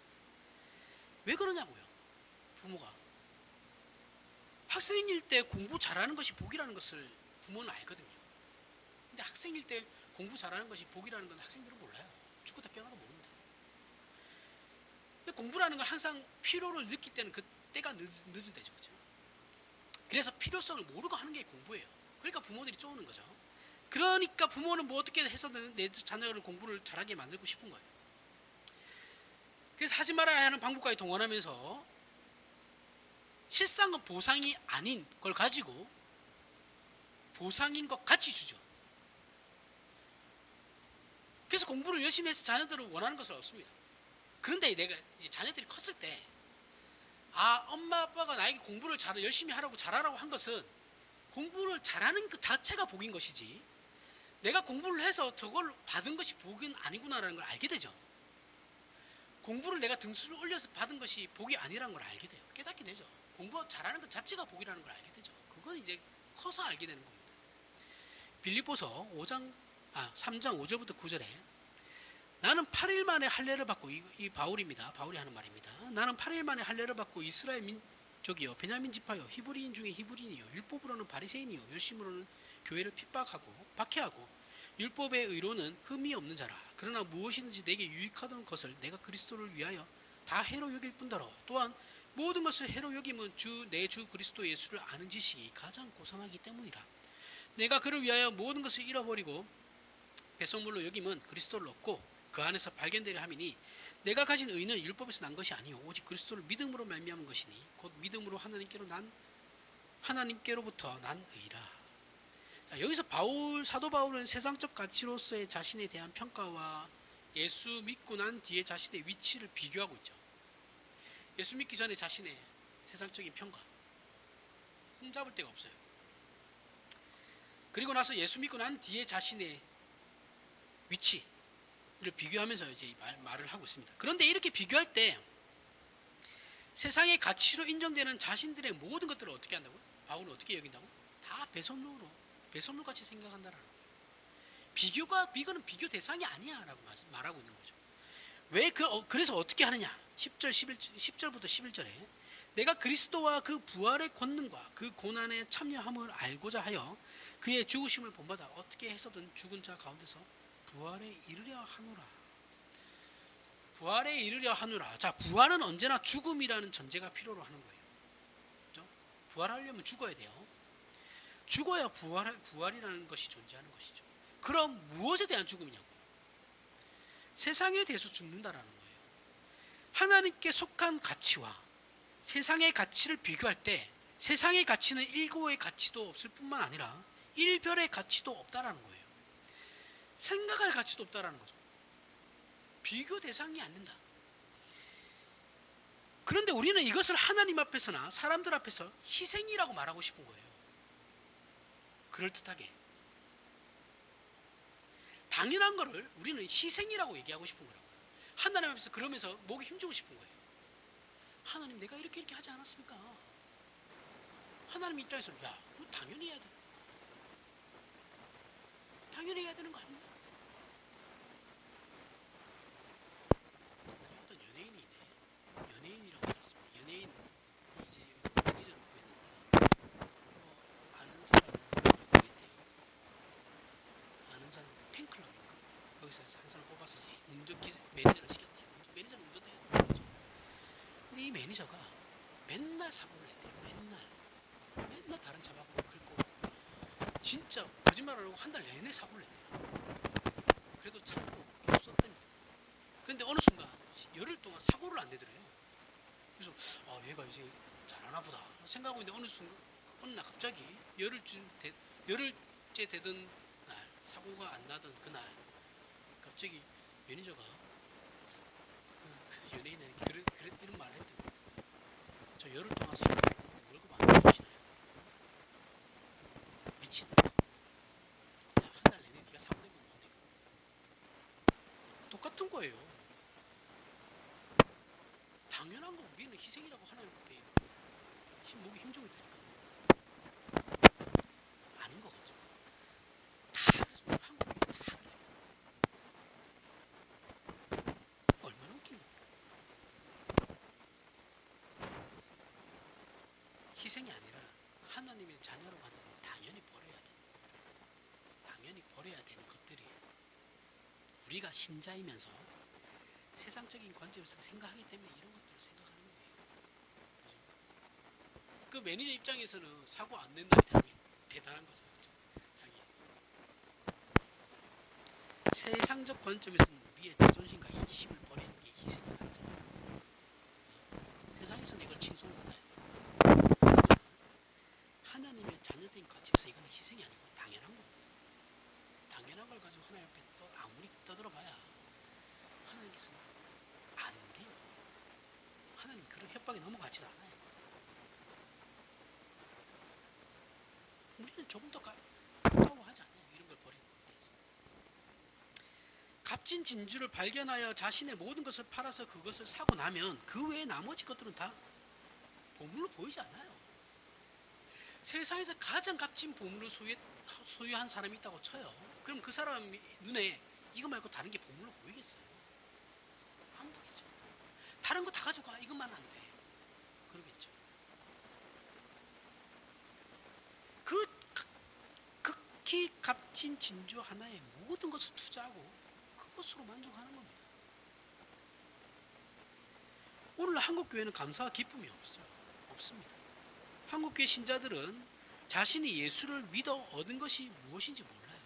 왜 그러냐고요? 부모가 학생일 때 공부 잘하는 것이 복이라는 것을 부모는 알거든요. 근데 학생일 때 공부 잘하는 것이 복이라는 건 학생들은 몰라요. 죽고 다 깨어나도 모릅니다. 공부라는 건 항상 필요를 느낄 때는 그 때가 늦은 때죠. 그죠? 그래서 필요성을 모르고 하는 게 공부예요. 그러니까 부모들이 쪼는 거죠. 그러니까 부모는 뭐 어떻게 해서든 내 자녀를 공부를 잘하게 만들고 싶은 거예요. 그래서 하지 말아야 하는 방법까지 동원하면서 실상은 보상이 아닌 걸 가지고 보상인 것 같이 주죠. 그래서 공부를 열심히 해서 자녀들은 원하는 것을 얻습니다. 그런데 내가 이제 자녀들이 컸을 때 엄마 아빠가 나에게 공부를 열심히 하라고 잘하라고 한 것은 공부를 잘하는 그 자체가 복인 것이지 내가 공부를 해서 저걸 받은 것이 복은 아니구나라는 걸 알게 되죠. 공부를 내가 등수를 올려서 받은 것이 복이 아니라는 걸 알게 돼요. 깨닫게 되죠. 공부 잘하는 것 자체가 복이라는 걸 알게 되죠. 그건 이제 커서 알게 되는 겁니다. 빌립보서 3장 5절부터 9절에 나는 8일 만에 할례를 받고, 이 바울입니다. 바울이 하는 말입니다. 나는 8일 만에 할례를 받고 이스라엘 민족이요 베냐민 지파요 히브리인 중에 히브리인이요 율법으로는 바리새인이요 열심으로는 교회를 핍박하고 박해하고 율법의 의로는 흠이 없는 자라. 그러나 무엇이든지 내게 유익하던 것을 내가 그리스도를 위하여 다 해로 여길 뿐더러 또한 모든 것을 해로 여기면 내 주 그리스도 예수를 아는 지식이 가장 고상하기 때문이라. 내가 그를 위하여 모든 것을 잃어버리고 배설물로 여기면 그리스도를 얻고 그 안에서 발견되려 함이니 내가 가진 의는 율법에서 난 것이 아니요 오직 그리스도를 믿음으로 말미암은 것이니 곧 믿음으로 하나님께로부터 난 의라. 자, 여기서 사도 바울은 세상적 가치로서의 자신에 대한 평가와 예수 믿고 난 뒤에 자신의 위치를 비교하고 있죠. 예수 믿기 전에 자신의 세상적인 평가 흠잡을 데가 없어요. 그리고 나서 예수 믿고 난 뒤에 자신의 위치를 비교하면서 이제 말을 하고 있습니다. 그런데 이렇게 비교할 때 세상의 가치로 인정되는 자신들의 모든 것들을 어떻게 한다고요? 바울은 어떻게 여긴다고? 다 배설물같이 생각한다라는 거예요. 비교는 비교 대상이 아니야라고 말하고 있는 거죠. 그래서 어떻게 하느냐? 10절부터 11절에 내가 그리스도와 그 부활의 권능과 그 고난에 참여함을 알고자 하여 그의 죽으심을 본받아 어떻게 해서든 죽은 자 가운데서 부활에 이르려 하노라. 자, 부활은 언제나 죽음이라는 전제가 필요로 하는 거예요. 그렇죠? 부활하려면 죽어야 돼요. 죽어야 부활이라는 것이 존재하는 것이죠. 그럼 무엇에 대한 죽음이냐고? 세상에 대해서 죽는다라는 거예요. 하나님께 속한 가치와 세상의 가치를 비교할 때 세상의 가치는 일고의 가치도 없을 뿐만 아니라 일별의 가치도 없다라는 거예요. 생각할 가치도 없다라는 거죠. 비교 대상이 안 된다. 그런데 우리는 이것을 하나님 앞에서나 사람들 앞에서 희생이라고 말하고 싶은 거예요. 그럴듯하게. 당연한 거를 우리는 희생이라고 얘기하고 싶은 거라고요. 하나님 앞에서 그러면서 목에 힘주고 싶은 거예요. 하나님 내가 이렇게 하지 않았습니까? 하나님 입장에서는 야, 당연히 해야 돼. 당연히 해야 되는 거 아니냐? 옛날에 어떤 연예인이라고 하셨습니다. 연예인 이제 매니저를 구했는데 아는 사람을 구했대요. 아는 사람 팬클럽인가? 거기서 한 사람 뽑아서 이제 매니저를 시켰대요. 매니저는 운전도 해야 되는 거죠. 근데 이 매니저가 맨날 사고를 했대요. 맨날 다른 차 바꾸고 긁고 진짜 거짓말 안 하고 한 달 내내 사고를 했대요. 그래도 참고 계속 썼답니다. 그런데 어느 순간 열흘 동안 사고를 안 내더래요. 그래서 얘가 이제 잘하나 보다 생각하고 있는데 어느 날 갑자기 열흘째 되던 날 사고가 안 나던 그날 갑자기 매니저가 그 연예인에게 이런 말을 했답니다. 저 열흘 동안 사고를 했는데 월급 안 내주시나요? 미친놈. 한 달 내내 네가 사고 내면 못 내고. 똑같은 거예요. 당연한 거 우리는 희생이라고 하나님 앞에 목에 힘주고 있다니까. 아닌 것 같죠. 다 그래서 한국이 다 그래요. 얼마나 웃긴 겁니까? 희생이 아니라 하나님의 자녀로 가는 건 당연히 버려야 되는 것들이에요. 우리가 신자이면서 세상적인 관점에서 생각하기 때문에 이런 것들을 생각하는 거예요. 그렇죠? 그 매니저 입장에서는 사고 안 낸 날이 당연히 대단한 거죠. 그렇죠? 세상적 관점에서는 우리의 자존심과 이기심을 버리는 게 희생이 맞죠. 세상에서는 이걸 칭송받아요. 하지만 하나님의 자녀된 가치에서 이건 희생이 아니고 당연한 겁니다. 당연한 걸 가지고 하나님 앞에 아무리 떠들어봐야 하나님께서는 안 돼요. 하나님 그런 협박에 넘어가지도 않아요. 우리는 조금 더 가까워하지 않아요. 이런 걸 버리는 것에 대해서. 값진 진주를 발견하여 자신의 모든 것을 팔아서 그것을 사고 나면 그 외에 나머지 것들은 다 보물로 보이지 않아요. 세상에서 가장 값진 보물을 소유한 사람이 있다고 쳐요. 그럼 그 사람 눈에 이거 말고 다른 게 보물로 보이겠어요? 안 보이죠. 다른 거 다 가져가, 이것만 안 돼, 그러겠죠. 그 극히 값진 진주 하나에 모든 것을 투자하고 그것으로 만족하는 겁니다. 오늘날 한국교회는 감사와 기쁨이 없습니다. 한국교회 신자들은 자신이 예수를 믿어 얻은 것이 무엇인지 몰라요.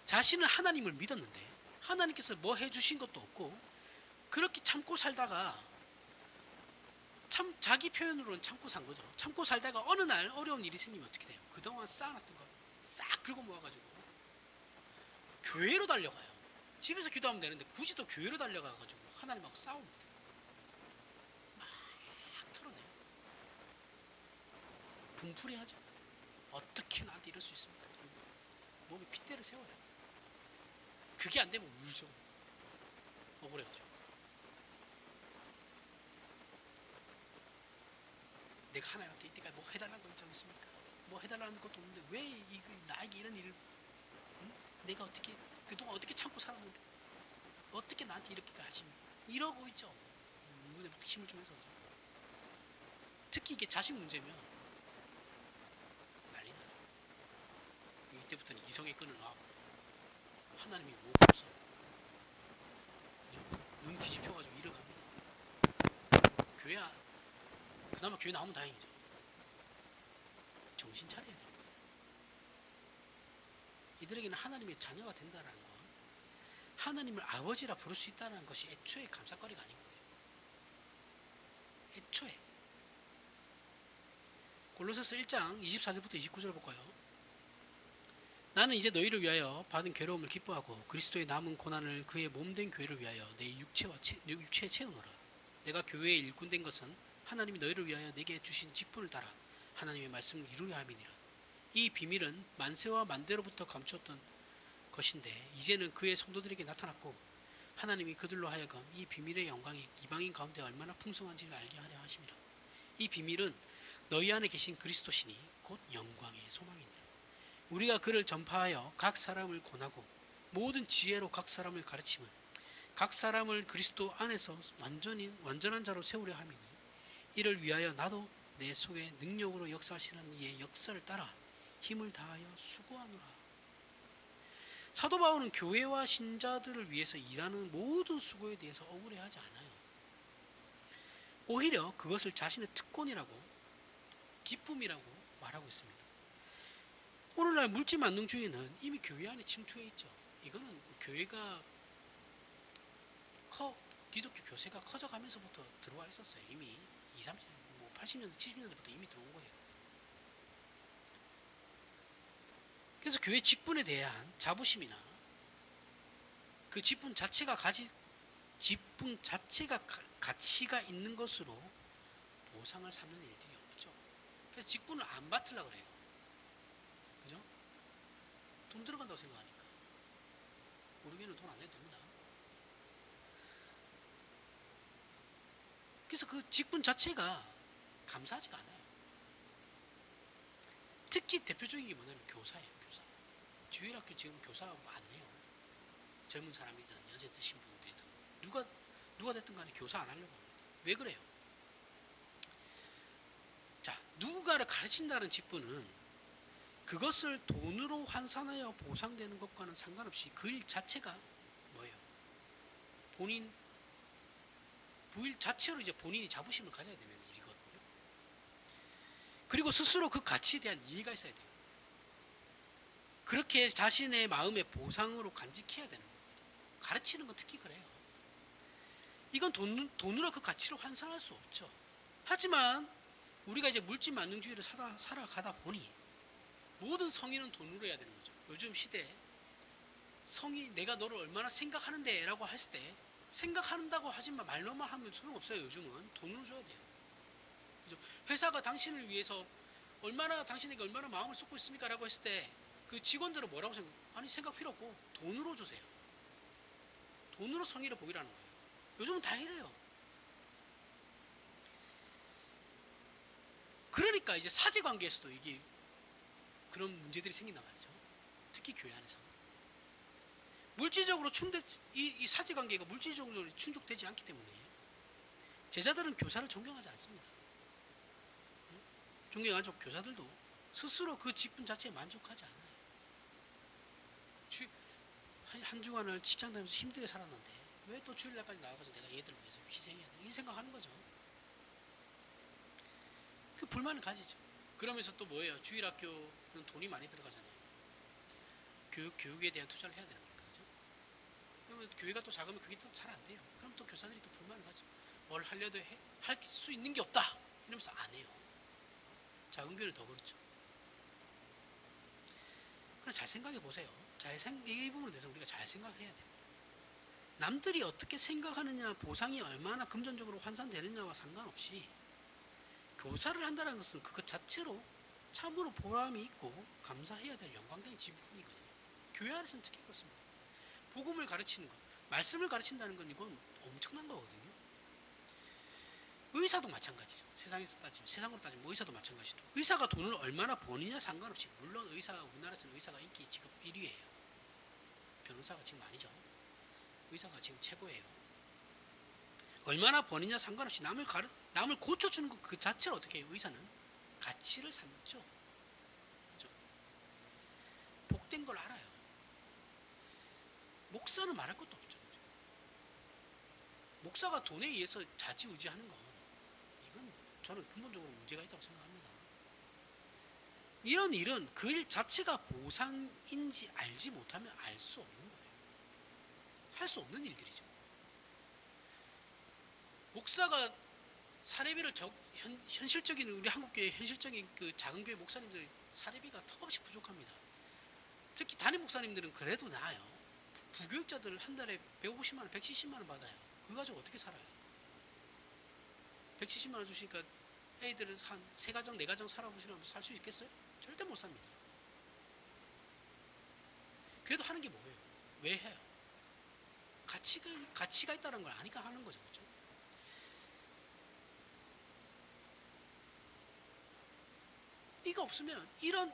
자신은 하나님을 믿었는데 하나님께서 뭐 해주신 것도 없고 그렇게 참고 살다가, 참 자기 표현으로는 참고 산 거죠. 참고 살다가 어느 날 어려운 일이 생기면 어떻게 돼요? 그동안 쌓아놨던 거 싹 긁어 모아가지고 교회로 달려가요. 집에서 기도하면 되는데 굳이 또 교회로 달려가가지고 하나님하고 싸웁니다. 막 털어내요. 분풀이하죠. 어떻게 나한테 이럴 수 있습니까? 몸에 핏대를 세워요. 그게 안 되면 울죠. 억울해가지고. 내가 하나님한테 이때까지 뭐 해달라는 거 있지 않습니까? 뭐 해달라는 것도 없는데 왜 나에게 이런 일을, 응? 내가 어떻게 그동안 어떻게 참고 살았는데 어떻게 나한테 이렇게까지 하십니까? 이러고 있죠. 눈에 막 힘을 좀 해서. 특히 이게 자식 문제면 난리 나죠. 이때부터는 이성의 끈을 놔. 하나님이 뭐 없어. 눈 뒤집혀가지고 일어갑니다. 그나마 교회 나오면 다행이죠. 정신 차려야 됩니다. 이들에게는 하나님의 자녀가 된다는 건 하나님을 아버지라 부를 수 있다는 것이 애초에 감사거리가 아닌 거예요. 애초에. 골로새서 1장 24절부터 29절 볼까요? 나는 이제 너희를 위하여 받은 괴로움을 기뻐하고 그리스도의 남은 고난을 그의 몸된 교회를 위하여 내 육체에 채우노라. 내가 교회의 일꾼 된 것은 하나님이 너희를 위하여 내게 주신 직분을 따라 하나님의 말씀을 이루려 함이니라. 이 비밀은 만세와 만대로부터 감추었던 것인데 이제는 그의 성도들에게 나타났고 하나님이 그들로 하여금 이 비밀의 영광이 이방인 가운데 얼마나 풍성한지를 알게 하려 하심이라. 이 비밀은 너희 안에 계신 그리스도시니 곧 영광의 소망이니라. 우리가 그를 전파하여 각 사람을 권하고 모든 지혜로 각 사람을 가르치면 각 사람을 그리스도 안에서 완전한 자로 세우려 함이니 이를 위하여 나도 내 속에 능력으로 역사하시는 이의 역사를 따라 힘을 다하여 수고하노라. 사도 바울은 교회와 신자들을 위해서 일하는 모든 수고에 대해서 억울해하지 않아요. 오히려 그것을 자신의 특권이라고, 기쁨이라고 말하고 있습니다. 오늘날 물질만능주의는 이미 교회 안에 침투해 있죠. 이거는 교회가 기독교 교세가 커져가면서부터 들어와 있었어요. 이미 80년대, 70년대부터 이미 들어온 거예요. 그래서 교회 직분에 대한 자부심이나 그 직분 자체가 가치가 있는 것으로 보상을 삼는 일들이 없죠. 그래서 직분을 안 받으려고 그래요. 그죠? 돈 들어간다고 생각하니까. 우리 교회는 돈 안 내도 됩니다. 그래서 그 직분 자체가 감사하지가 않아요. 특히 대표적인 게 뭐냐면 교사예요. 교사. 주일학교 지금 교사가 많네요. 젊은 사람이든 연세 드신 분들이든 누가 됐든 간에 교사 안 하려고 합니다. 왜 그래요? 자, 누군가를 가르친다는 직분은 그것을 돈으로 환산하여 보상되는 것과는 상관없이 그 일 자체가 뭐예요? 그 일 자체로 이제 본인이 자부심을 가져야 되는 일이거든요. 그리고 스스로 그 가치에 대한 이해가 있어야 돼요. 그렇게 자신의 마음의 보상으로 간직해야 되는 겁니다. 가르치는 건 특히 그래요. 이건 돈으로 그 가치를 환산할 수 없죠. 하지만 우리가 이제 물질만능주의를 살아가다 보니 모든 성의는 돈으로 해야 되는 거죠. 요즘 시대에 내가 너를 얼마나 생각하는데 라고 했을 때 생각한다고 하지만 말로만 하면 소용없어요. 요즘은 돈으로 줘야 돼요. 그죠? 회사가 당신을 위해서 당신에게 얼마나 마음을 쏟고 있습니까? 라고 했을 때 그 직원들은 뭐라고 아니 생각 필요 없고 돈으로 주세요. 돈으로 성의를 보이라는 거예요. 요즘은 다 이래요. 그러니까 이제 사제관계에서도 이게 그런 문제들이 생긴단 말이죠. 특히 교회 안에서 물질적으로 이 사제관계가 물질적으로 충족되지 않기 때문에 제자들은 교사를 존경하지 않습니다. 존경하죠. 교사들도 스스로 그 직분 자체에 만족하지 않아요. 한 주간을 직장 다니면서 힘들게 살았는데 왜 또 주일날까지 나와가지고 내가 얘들을 위해서 희생해야 돼? 이 생각하는 거죠. 그 불만을 가지죠. 그러면서 또 뭐예요? 주일학교는 돈이 많이 들어가잖아요. 교육에 대한 투자를 해야 되는 거니까, 그죠? 그러면 교회가 또 작으면 그게 또 잘 안 돼요. 그럼 또 교사들이 또 불만을 가죠. 뭘 하려도 할 수 있는 게 없다 이러면서 안 해요. 작은 교회는 더 그렇죠. 그럼 잘 생각해 보세요. 이 부분에 대해서 우리가 잘 생각해야 됩니다. 남들이 어떻게 생각하느냐, 보상이 얼마나 금전적으로 환산되느냐와 상관없이 교사를 한다는 것은 그것 자체로 참으로 보람이 있고 감사해야 될 영광된 지분이거든요. 교회 안에서는 특히 그렇습니다. 복음을 가르치는 것, 말씀을 가르친다는 건 이건 엄청난 거거든요. 의사도 마찬가지죠. 세상으로 따지면 의사도 마찬가지죠. 의사가 돈을 얼마나 버느냐 상관없이, 물론 우리나라에서는 의사가 인기 직업 1위예요. 변호사가 지금 아니죠. 의사가 지금 최고예요. 얼마나 버느냐 상관없이 남을 고쳐주는 것 그 자체를 어떻게 해요? 의사는 가치를 삼죠. 그렇죠? 복된 걸 알아요. 목사는 말할 것도 없죠. 그렇죠? 목사가 돈에 의해서 좌지우지하는 건 이건 저는 근본적으로 문제가 있다고 생각합니다. 이런 일은 그 일 자체가 보상인지 알지 못하면 알 수 없는 거예요. 할 수 없는 일들이죠. 목사가 사례비를 현실적인 우리 한국교회 현실적인 그 작은 교회 목사님들 사례비가 턱없이 부족합니다. 특히 담임 목사님들은 그래도 나아요. 부교육자들 한 달에 150만 원, 170만 원 받아요. 그거 가지고 어떻게 살아요? 170만 원 주시니까 애들은 한 3가정, 4가정 살아보시려면 살 수 있겠어요? 절대 못 삽니다. 그래도 하는 게 뭐예요? 왜 해요? 가치가 있다는 걸 아니까 하는 거죠. 그렇죠? 이거 없으면 이런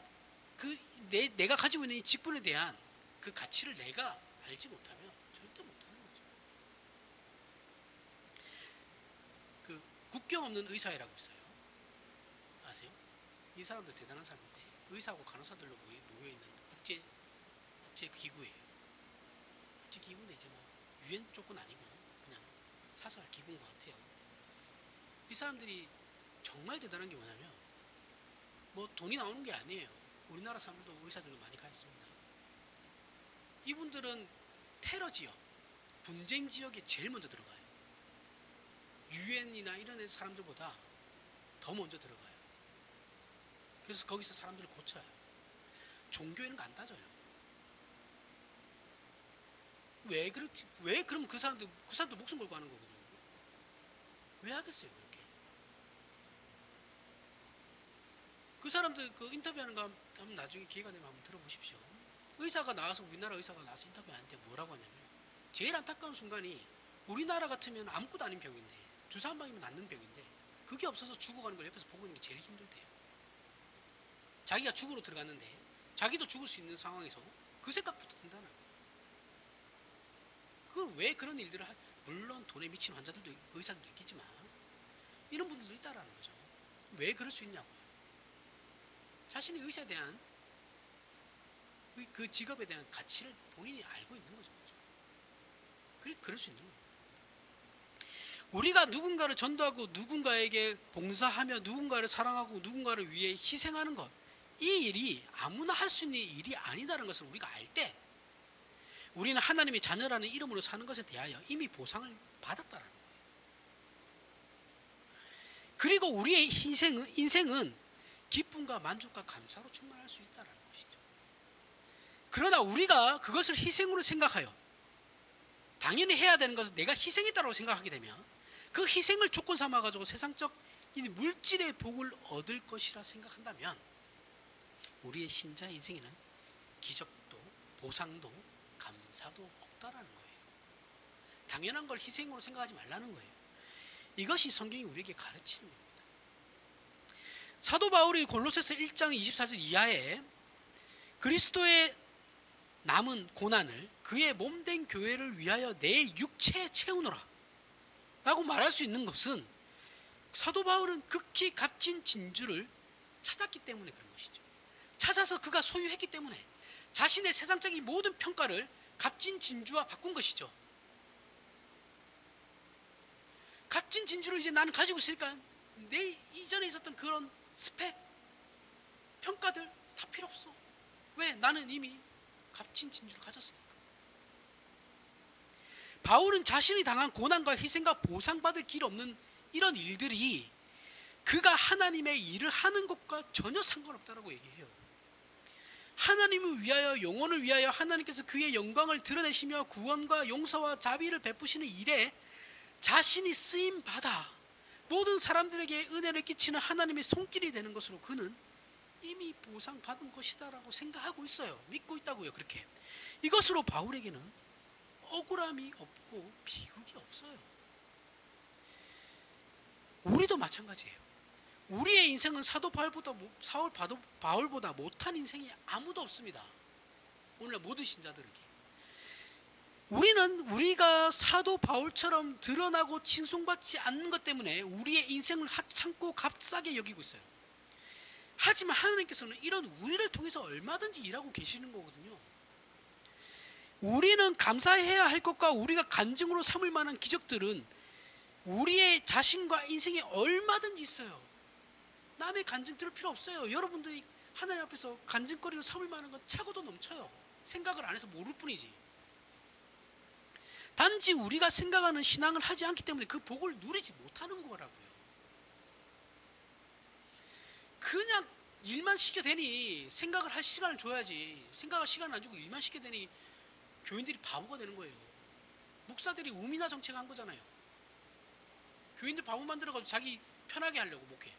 내가 가지고 있는 이 직분에 대한 그 가치를 내가 알지 못하면 절대 못하는 거죠. 그 국경 없는 의사회라고 있어요. 아세요? 이 사람들 대단한 사람인데 의사하고 간호사들로 모여 있는 국제 기구예요. 국제 기구인데 이제 뭐 유엔 쪽은 아니고 그냥 사설 기구인 것 같아요. 이 사람들이 정말 대단한 게 뭐냐면 뭐 돈이 나오는 게 아니에요. 우리나라 사람들도 의사들도 많이 가 있습니다. 이분들은 테러 지역, 분쟁 지역에 제일 먼저 들어가요. 유엔이나 이런 사람들보다 더 먼저 들어가요. 그래서 거기서 사람들을 고쳐요. 종교에는 안 따져요. 왜 그럼 그 사람들 목숨 걸고 하는 거거든요. 왜 하겠어요, 그렇게? 그 사람들 그 인터뷰하는 거 한번 나중에 기회가 되면 한번 들어보십시오. 우리나라 의사가 나와서 인터뷰하는데 뭐라고 하냐면, 제일 안타까운 순간이 우리나라 같으면 아무것도 아닌 병인데, 주사 한 방이면 낫는 병인데, 그게 없어서 죽어가는 걸 옆에서 보고 있는 게 제일 힘들대요. 자기가 죽으러 들어갔는데, 자기도 죽을 수 있는 상황에서 그 생각부터 든다는 거예요. 그걸 왜 그런 일들을 물론 돈에 미친 환자들도 의사들도 있겠지만, 이런 분들도 있다라는 거죠. 왜 그럴 수 있냐고요. 자신의 의사에 대한 그 직업에 대한 가치를 본인이 알고 있는 거죠. 그럴 수 있는 거예요. 우리가 누군가를 전도하고 누군가에게 봉사하며 누군가를 사랑하고 누군가를 위해 희생하는 것, 이 일이 아무나 할 수 있는 일이 아니다라는 것을 우리가 알 때 우리는 하나님의 자녀라는 이름으로 사는 것에 대하여 이미 보상을 받았다라는 거예요. 그리고 우리의 인생은 기쁨과 만족과 감사로 충만할 수 있다는 것이죠. 그러나 우리가 그것을 희생으로 생각하여 당연히 해야 되는 것을 내가 희생했다고 생각하게 되면 그 희생을 조건 삼아가지고 세상적 물질의 복을 얻을 것이라 생각한다면 우리의 신자의 인생에는 기적도 보상도 감사도 없다라는 거예요. 당연한 걸 희생으로 생각하지 말라는 거예요. 이것이 성경이 우리에게 가르치는 겁니다. 사도 바울이 골로새서 1장 24절 이하에 그리스도의 남은 고난을 그의 몸된 교회를 위하여 내 육체에 채우노라 라고 말할 수 있는 것은 사도 바울은 극히 값진 진주를 찾았기 때문에 그런 것이죠. 찾아서 그가 소유했기 때문에 자신의 세상적인 모든 평가를 값진 진주와 바꾼 것이죠. 값진 진주를 이제 나는 가지고 있으니까 내 이전에 있었던 그런 스펙, 평가들 다 필요 없어. 왜? 나는 이미 값진 진주를 가졌으니까. 바울은 자신이 당한 고난과 희생과 보상받을 길 없는 이런 일들이 그가 하나님의 일을 하는 것과 전혀 상관없다라고 얘기해요. 하나님을 위하여, 영혼을 위하여 하나님께서 그의 영광을 드러내시며 구원과 용서와 자비를 베푸시는 일에 자신이 쓰임받아 모든 사람들에게 은혜를 끼치는 하나님의 손길이 되는 것으로 그는 이미 보상받은 것이다라고 생각하고 있어요. 믿고 있다고요. 그렇게 이것으로 바울에게는 억울함이 없고 비극이 없어요. 우리도 마찬가지예요. 우리의 인생은 사도 바울보다 못한 인생이 아무도 없습니다. 오늘날 모든 신자들에게. 우리는 우리가 사도 바울처럼 드러나고 칭송받지 않는 것 때문에 우리의 인생을 하찮고 값싸게 여기고 있어요. 하지만 하나님께서는 이런 우리를 통해서 얼마든지 일하고 계시는 거거든요. 우리는 감사해야 할 것과 우리가 간증으로 삼을 만한 기적들은 우리의 자신과 인생에 얼마든지 있어요. 남의 간증 들을 필요 없어요. 여러분들이 하나님 앞에서 간증거리로 삼을 만한 건 차고도 넘쳐요. 생각을 안 해서 모를 뿐이지. 단지 우리가 생각하는 신앙을 하지 않기 때문에 그 복을 누리지 못하는 거라고요. 그냥 일만 시켜대니 생각을 할 시간을 줘야지. 생각할 시간을 안 주고 일만 시켜대니 교인들이 바보가 되는 거예요. 목사들이 우미나 정책한 거잖아요. 교인들 바보 만들어가지고 자기 편하게 하려고 목회.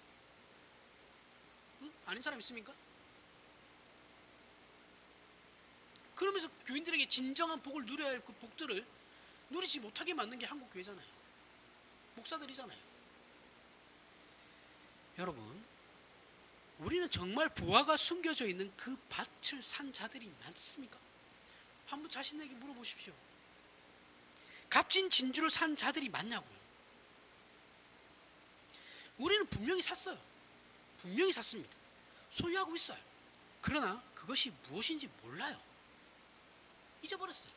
응? 아닌 사람 있습니까? 그러면서 교인들에게 진정한 복을 누려야 할 그 복들을 누리지 못하게 만든 게 한국 교회잖아요. 목사들이잖아요. 여러분, 우리는 정말 부활가 숨겨져 있는 그 밭을 산 자들이 많습니까? 한번 자신에게 물어보십시오. 값진 진주를 산 자들이 많냐고요. 우리는 분명히 샀어요. 분명히 샀습니다. 소유하고 있어요. 그러나 그것이 무엇인지 몰라요. 잊어버렸어요.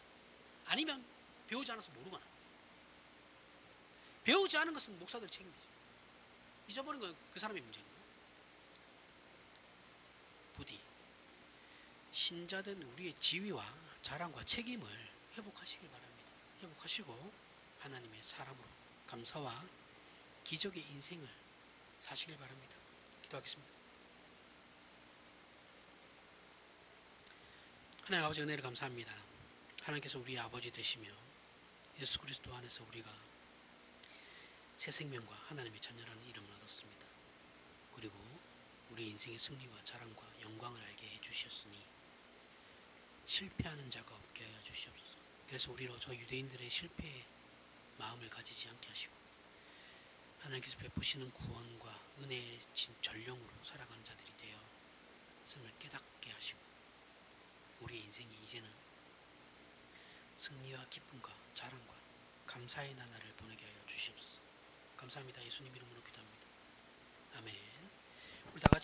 아니면 배우지 않아서 모르거나. 배우지 않은 것은 목사들 책임이죠. 잊어버린 건 그 사람의 문제인 거예요. 부디 신자된 우리의 지위와 자랑과 책임을 회복하시길 바랍니다. 회복하시고 하나님의 사람으로 감사와 기적의 인생을 사시길 바랍니다. 기도하겠습니다. 하나님 아버지 은혜를 감사합니다. 하나님께서 우리의 아버지 되시며 예수 그리스도 안에서 우리가 새 생명과 하나님의 자녀라는 이름을 얻었습니다. 그리고 우리 인생의 승리와 자랑과 영광을 알게 해주셨으니 실패하는 자가 없게 하여 주시옵소서. 그래서 우리로 저 유대인들의 실패의 마음을 가지지 않게 하시고 하나님께서 베푸시는 구원과 은혜의 전령으로 살아가는 자들이 되어 있음을 깨닫게 하시고 우리의 인생이 이제는 승리와 기쁨과 자랑과 감사의 나날을 보내게 하여 주시옵소서. 감사합니다. 예수님 이름으로 기도합니다. 아멘. 우리 다 같이